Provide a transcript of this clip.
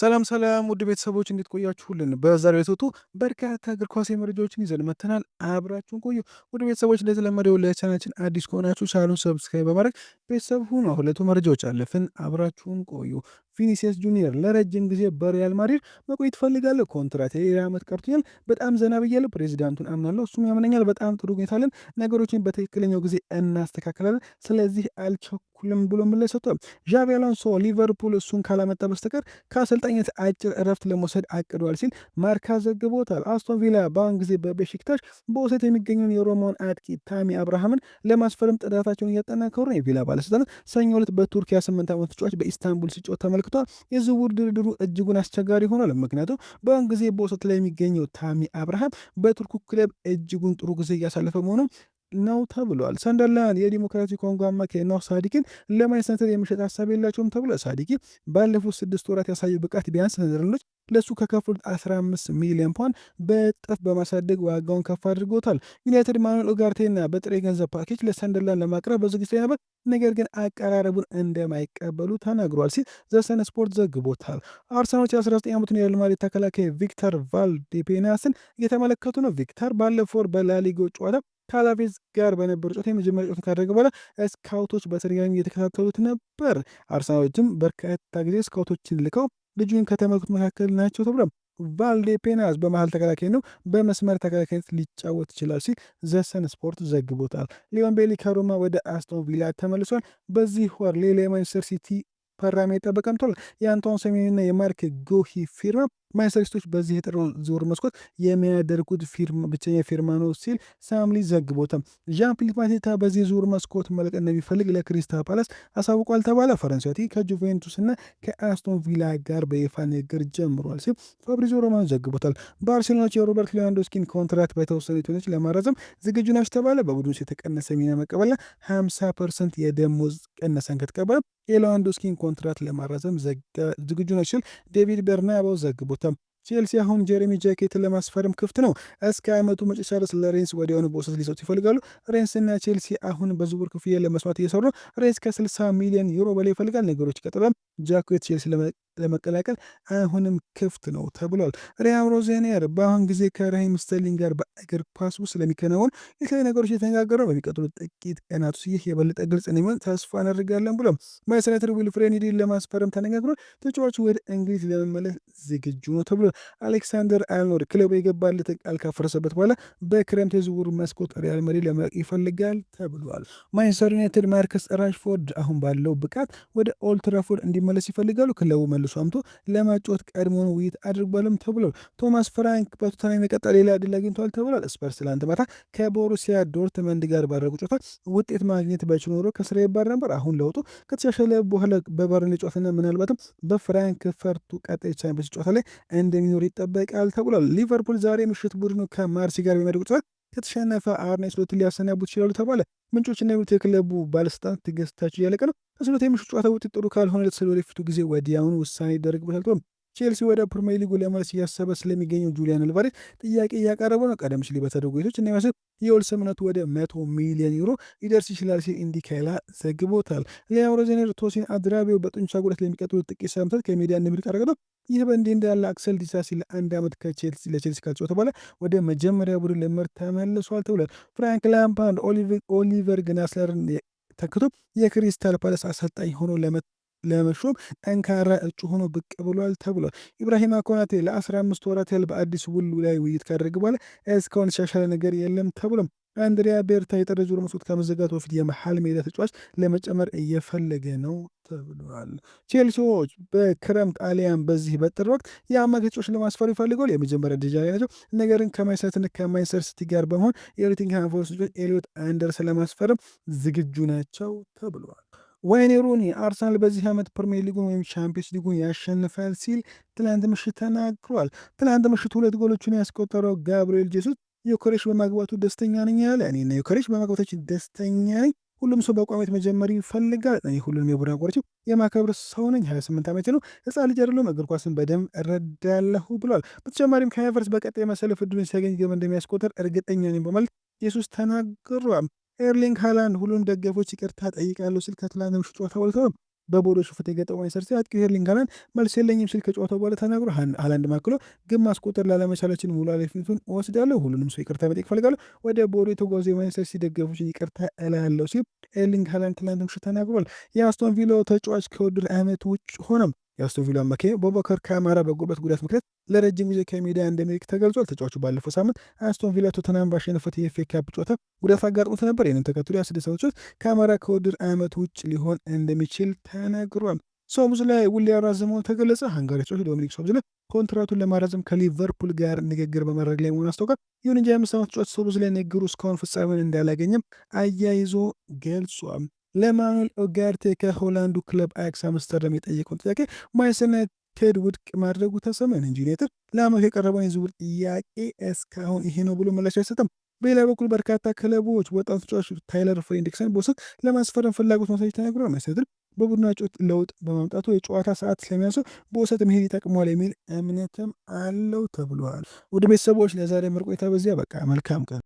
ሰላም ሰላም ውድ ቤተሰቦች እንዴት ቆያችሁልን? በዛሬው ዕለቱ በርካታ እግር ኳስ መረጃዎችን ይዘን መጥተናል። አብራችሁን ቆዩ። ውድ ቤተሰቦች እንደተለመደው ለቻናላችን አዲስ ከሆናችሁ ቻናሉን ሰብስክራይብ በማድረግ ቤተሰብ ሁኑ። ሁለቱ መረጃዎች አለፍን። አብራችሁን ቆዩ። ቪኒሲየስ ጁኒየር ለረጅም ጊዜ በሪያል ማድሪድ መቆየት እፈልጋለሁ፣ ኮንትራት የሌላ ዓመት ቀርቶኛል፣ በጣም ዘና ብያለሁ፣ ፕሬዚዳንቱን አምናለሁ፣ እሱም ያምነኛል፣ በጣም ጥሩ ሁኔታ አለን፣ ነገሮችን በትክክለኛው ጊዜ እናስተካክላለን፣ ስለዚህ አልቸኩልም ብሎ ምላሽ ሰጥቷል። ዣቪ አሎንሶ ሊቨርፑል እሱን ካላመጣ በስተቀር ከአሰልጣኝነት አጭር እረፍት ለመውሰድ አቅዷል ሲል ማርካ ዘግቦታል። አስቶን ቪላ በአሁን ጊዜ በቤሺክታሽ በውሰት የሚገኘውን የሮማውን አጥቂ ታሚ አብርሃምን ለማስፈረም ጥረታቸውን እያጠናከሩ ነው። የቪላ ባለስልጣናት ሰኞ ዕለት በቱርክ የ8 ዓመት ተጫዋች በኢስታንቡል ሲጫወት ተመልክቷል። የዝውውር ድርድሩ እጅጉን አስቸጋሪ ሆኗል። ምክንያቱም በአሁን ጊዜ በውሰት ላይ የሚገኘው ታሚ አብርሃም በቱርኩ ክለብ እጅጉን ጥሩ ጊዜ እያሳለፈ መሆኑ ነው ተብሏል። ሰንደርላንድ የዲሞክራቲክ ኮንጎ አማካይ ነው ሳዲቅን ለማንቸስተር ዩናይትድ የመሸጥ ሀሳብ የላቸውም ተብሏል። ሳዲቂ ባለፉት 6 ወራት ያሳዩ ብቃት ቢያንስ ሰንደርላንዶች ለእሱ ከከፍሉት 15 ሚሊዮን ፓውንድ በእጥፍ በማሳደግ ዋጋውን ከፍ አድርጎታል። ዩናይትድ ማኑኤል ኡጋርቴና በጥሬ ገንዘብ ፓኬጅ ለሰንደርላንድ ለማቅረብ በዝግጅት ላይ ነበር፣ ነገር ግን አቀራረቡን እንደማይቀበሉ ተናግሯል ሲል ዘሰን ስፖርት ዘግቦታል። አርሰናሎች የ19 ዓመቱን የሪያል ማድሪድ ተከላካይ ቪክተር ቫልዴፔናስን እየተመለከቱ ነው። ቪክተር ባለፈው ወር በላሊጋው ጨዋታ ከአላቬዝ ጋር በነበሩ ጨዋታ የመጀመሪያ ጨዋታ ካደረገ በኋላ ስካውቶች በተደጋጋሚ እየተከታተሉት ነበር። አርሰናሎችም በርካታ ጊዜ ስካውቶችን ልከው ልጁን ከተመለከቱት መካከል ናቸው ተብሏል። ቫልዴፔናስ በመሀል ተከላካይ ነው፣ በመስመር ተከላካይነት ሊጫወት ይችላል ሲል ዘሰን ስፖርት ዘግቦታል። ሊዮን ቤሊ ከሮማ ወደ አስቶን ቪላ ተመልሷል። በዚህ ወር ሌላ የማንቸስተር ሲቲ ፈራሚ አይጠበቅም ተብሏል። የአንቶን ሴሜንና የማርክ ጎሂ ፊርማ ማንቸስተር ሲቲዎች በዚህ የጥር ዝውውር መስኮት የሚያደርጉት ብቸኛ ፊርማ ነው ሲል ሳምሊ ዘግቦታል። ዣን ፊሊፕ ማቴታ በዚህ ዝውውር መስኮት መልቀቅ እንደሚፈልግ ለክሪስታል ፓላስ አሳውቋል ተባለ። ፈረንሳዊ ከጁቬንቱስ እና ከአስቶን ቪላ ጋር በይፋ ንግግር ጀምሯል ሲል ፋብሪዞ ሮማኖ ዘግቦታል። ባርሴሎናዎች የሮበርት ሌዋንዶስኪን ኮንትራክት በተወሰኑ ቶኖች ለማራዘም ዝግጁ ናቸው ተባለ። በቡድን ውስጥ የተቀነሰ ሚና መቀበልና 50% የደሞዝ ቀነሰን ከተቀበለ የሌዋንዶስኪን ኮንትራክት ለማራዘም ዝግጁ ናቸው ሲል ዴቪድ በርናባው ዘግቦታል። ቼልሲ አሁን ጄሬሚ ጃኬትን ለማስፈረም ክፍት ነው። እስከ ዓመቱ መጨረሻ ድረስ ለሬንስ ወዲያውኑ በውሰት ሊሰጡ ይፈልጋሉ። ሬንስና ቼልሲ አሁን በዝውውር ክፍያ ለመስማት እየሰሩ ነው። ሬንስ ከ60 ሚሊዮን ዩሮ በላይ ይፈልጋል። ነገሮች ይቀጥላል። ጃኬት ቼልሲ ለመቀላቀል አሁንም ክፍት ነው ተብሏል። ሪያም ሮዜኒየር በአሁን ጊዜ ከራሂም ስተርሊንግ ጋር በእግር ኳስ ውስጥ ስለሚከናወኑ የተለያዩ ነገሮች የተነጋገሩ ነው። በሚቀጥሉት ጥቂት ቀናት ውስጥ ይህ የበለጠ ግልጽ እንደሚሆን ተስፋ እናደርጋለን ብሏል። ማንቸስተር ዩናይትድ ዊልፍሬድ ኒዲን ለማስፈረም ተነጋግሯል። ተጫዋቹ ወደ እንግሊዝ ለመመለስ ዝግጁ ነው ተብሏል። አሌክሳንደር አርኖልድ ክለቡ የገባለትን ቃል ካፈረሰበት በኋላ በክረምት የዝውውር መስኮት ሪያል ማድሪድ ለመልቀቅ ይፈልጋል ተብሏል። ማንቸስተር ዩናይትድ ማርከስ ራሽፎርድ አሁን ባለው ብቃት ወደ ኦልድ ትራፎርድ እንዲመለስ ይፈልጋሉ። ክለቡ መልሶ አምቶ ለማጫወት ቀድሞውን ውይይት አድርጓልም ተብሏል። ቶማስ ፍራንክ በቶተንሃም የመቀጠል ሌላ ዕድል አግኝተዋል ተብሏል። ስፐርስ ትላንት ማታ ከቦሩሲያ ዶርትመንድ ጋር ባደረጉ ጨዋታ ውጤት ማግኘት ባይችል ኖሮ ከስራ ይባር ነበር። አሁን ለውጡ ከተሻሻለ በኋላ በባርንሊ ጨዋታና ምናልባትም በፍራንክፈርቱ ቀጣይ ቻምፒየንስ ጨዋታ ላይ እንደሚኖር ይጠበቃል ተብሏል። ሊቨርፑል ዛሬ ምሽት ቡድኑ ከማርሲ ጋር በሚያደርጉት ጨዋታ ከተሸነፈ አርነ ስሎትን ሊያሰናቡት ይችላሉ ተባለ። ምንጮችና የሚሉት የክለቡ ባለስልጣናት ትዕግስታቸው እያለቀ ነው። ከስሎት የምሽት ጨዋታ ውጤት ጥሩ ካልሆነ ስለ ወደፊቱ ጊዜ ወዲያውኑ ውሳኔ ይደረግበታል ተብሏል። ቼልሲ ወደ ፕሪሚየር ሊጉ ለመልስ እያሰበ ስለሚገኘው ጁሊያን አልቫሬዝ ጥያቄ እያቀረበ ነው። ቀደም ሲል በተደረጉ ቤቶች እና የሚያስብ የውል ስምምነቱ ወደ 100 ሚሊዮን ዩሮ ሊደርስ ይችላል ሲል ኢንዲካይላ ዘግቦታል። ሊያም ሮዜኔር ቶሲን አድራቢው በጡንቻ ጉዳት ለሚቀጥሉት ጥቂት ሳምንታት ከሜዳ እንደሚርቅ አረጋግጧል። ይህ በእንዲህ እንዳለ አክሰል ዲሳሲ ለ1 ዓመት ለቼልሲ ካልተጫወተ በኋላ ወደ መጀመሪያ ቡድን ልምምድ ተመልሷል ተብሏል። ፍራንክ ላምፓርድ ኦሊቨር ግናስለርን ተክቶ የክሪስታል ፓላስ አሰልጣኝ ሆኖ ለመሾም ጠንካራ እጩ ሆኖ ብቅ ብሏል ተብሏል። ኢብራሂማ ኮናቴ ለ15 ወራት ያህል በአዲስ ውሉ ላይ ውይይት ካደረገ በኋላ እስካሁን የተሻሻለ ነገር የለም ተብሏል። አንድሪያ ቤርታ የጥር ዝውውር መስኮት ከመዘጋቱ በፊት የመሃል ሜዳ ተጫዋች ለመጨመር እየፈለገ ነው ተብሏል። ቼልሲዎች በክረምት አሊያም በዚህ በጥር ወቅት የአማካይ ተጫዋች ለማስፈር ይፈልገዋል። የመጀመሪያ ደረጃ ላይ ናቸው። ነገርን ከማንቸስተር ሲቲ ጋር በመሆን የኖቲንግሃም ፎረስት ተጫዋች ኤሊዮት አንደርሰን ለማስፈረም ዝግጁ ናቸው ተብሏል። ዋይኔ ሩኒ አርሰናል በዚህ ዓመት ፕሪሚየር ሊጉን ወይም ቻምፒየንስ ሊጉን ያሸንፋል ሲል ትላንት ምሽት ተናግሯል። ትላንት ምሽት 2 ጎሎችን ያስቆጠረው ጋብርኤል ጄሱስ ዮከሬሽ በማግባቱ ደስተኛ ነኝ ያለ፣ እኔና ዮከሬሽ በማግባታችን ደስተኛ ነኝ። ሁሉም ሰው በቋሚነት መጀመር ይፈልጋል። እኔ ሁሉንም የቡድን አቋራጮች የማከብር ሰው ነኝ። 28 ዓመቴ ነው። ሕፃን ልጅ አይደለሁም። እግር ኳስን በደንብ እረዳለሁ ብሏል። በተጨማሪም ከሃቨርትዝ በቀጣይ መሰለፍ ዕድሉን ሲያገኝ ግብ እንደሚያስቆጠር እርግጠኛ ነኝ በማለት ጄሱስ ተናግሯል። ኤርሊንግ ሃላንድ ሁሉንም ደጋፊዎች ይቅርታ ጠይቃለሁ ሲል ከትላንት ምሽት ጨዋታ ወልተው በቦዶ ሽንፈት የገጠመው ማንቸስተር ሲቲ አጥቂው ኤርሊንግ ሃላንድ መልስ የለኝም ሲል ከጨዋታው በኋላ ተናግሮ ሃላንድ ማክሎ ግን ማስቆጠር ላለመቻላችን ሙሉ ኃላፊነቱን እወስዳለሁ፣ ሁሉንም ሰው ይቅርታ መጠየቅ እፈልጋለሁ፣ ወደ ቦዶ የተጓዙ የማንቸስተር ሲቲ ደጋፊዎች ይቅርታ እላለሁ ሲል ኤርሊንግ ሃላንድ ትናንት ምሽት ተናግሯል። የአስቶን ቪላው ተጫዋች ከውድድር ዓመት ውጭ ሆነም። የአስቶን ቪላ አማካይ ቡባካር ካማራ በጉልበት ጉዳት ምክንያት ለረጅም ጊዜ ከሜዳ እንደሚርቅ ተገልጿል። ተጫዋቹ ባለፈው ሳምንት አስቶን ቪላ ቶተንሃም ባሸነፈው የኤፍኤ ካፕ ጨዋታ ጉዳት አጋጥሞት ነበር። ይህንን ተከትሎ ያስደሰቶች ካማራ ከውድድር ዓመት ውጭ ሊሆን እንደሚችል ተነግሯል። ሶቦስላይ ውል ያራዘመው ተገለጸ። ሃንጋሪ ተጫዋች ዶሚኒክ ሶቦስላይ ኮንትራቱን ለማራዘም ከሊቨርፑል ጋር ንግግር በማድረግ ላይ መሆኑን አስታውቋል። ይሁን እንጂ 25 ዓመት ተጫዋች ሶቦስላይ ንግግሩ እስካሁን ፍጻሜውን እንዳላገኘም አያይዞ ገልጿል። ለማኑኤል ኡጋርቴ ከሆላንዱ ክለብ አያክስ አምስተርዳም የጠየቀውን ጥያቄ ማንቸስተር ዩናይትድ ውድቅ ማድረጉ ተሰማ። እንጂ ዩናይትድ ለዓመቱ የቀረበውን የዝውውር ጥያቄ እስካሁን ይሄ ነው ብሎ ምላሽ አይሰጥም። በሌላ በኩል በርካታ ክለቦች ወጣቱ ተጫዋች ታይለር ፍሬንድሪክሰን በውሰት ለማስፈረም ፍላጎት ማሳየት ተናግረዋል። ማንቸስተር ዩናይትድ በቡድናቸው ለውጥ በማምጣቱ የጨዋታ ሰዓት ስለሚያንሰው በውሰት መሄድ ይጠቅመዋል የሚል እምነትም አለው ተብሏል። ወደ ቤተሰቦች ለዛሬ ምርጥ ቆይታ በዚያ በቃ መልካም ቀን